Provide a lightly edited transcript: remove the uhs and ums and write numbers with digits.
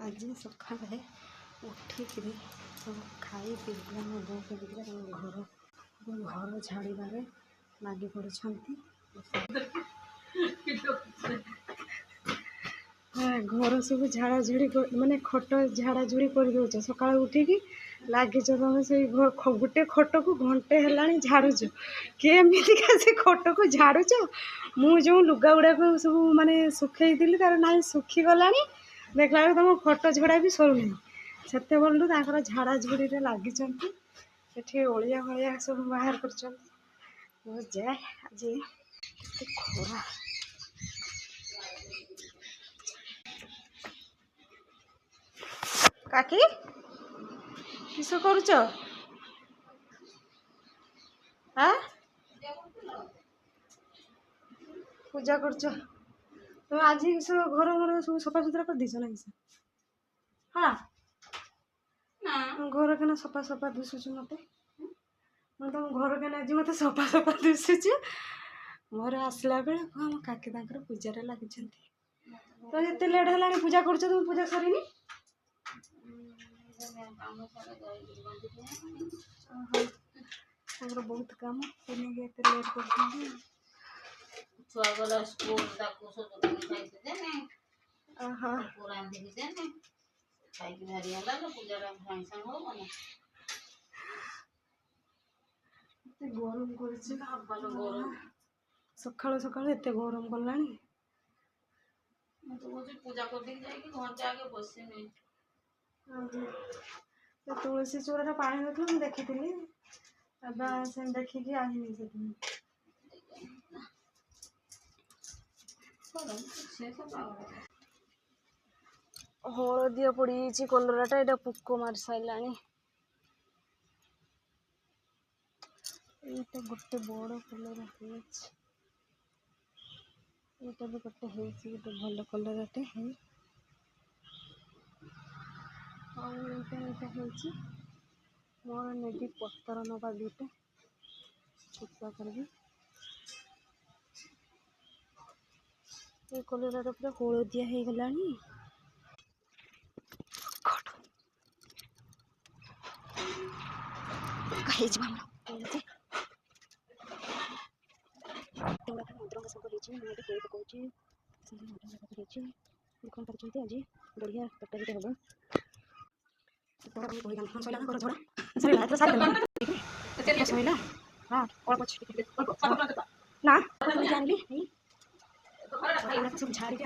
आज सकाଳେ उठिकी सब खाई पीक मो बो घर झाड़बारे लगी पड़े घर सब झाड़ाझुड़ी माने खट झाड़ाझुड़ी कर दौच सका उठिकी लगे तुम से गोटे खट को घंटे है झाड़ुच केमिका से खट को झाड़ुच मु लुगा गुड़ा सब माने सुखई तार ना सुखीगला देखला तुम खट झड़ा भी सरुना से बलू झाड़ाझुड़ी लगी ओलिया भलिया सब बाहर कर जाए आज खरा काकी किस करुच पूजा करछ तो आज घर घर सब सफा सुतरा कर दीस ना हाँ घर के सफा सफा दिशुच मत तुम घर के आज मत सफा सफा दिशुच मोर आसला बेले आम काकी पूजा लगी तो ये लेट है पूजा कर तुम पूजा सरीनी बहुत कम लेट कर छुआ गला स्कूल ताको सब खाइते देने पूरा देखे देने खाई की भारी होला तो पूजा रा भाई संग हो ना गरम कर गरम सकाळ सकाळ एते गरम गलानी तो वो पूजा कर दी जाए कि घंटे आगे बसे नहीं तुलसी चूड़ा पानी रखल देखी से देखिकी आनी हलदिया पड़ी कलराटा यहाँ पोक मार सारा ये गोटे बड़ कलर यहाँ भी गोटे भल कलरटे मोर नेबी पत्तर नवा दुटे चिपा कर कलर पूरा हलदिया हो गला आज बढ़िया तरकारी हम ना सब झाड़ी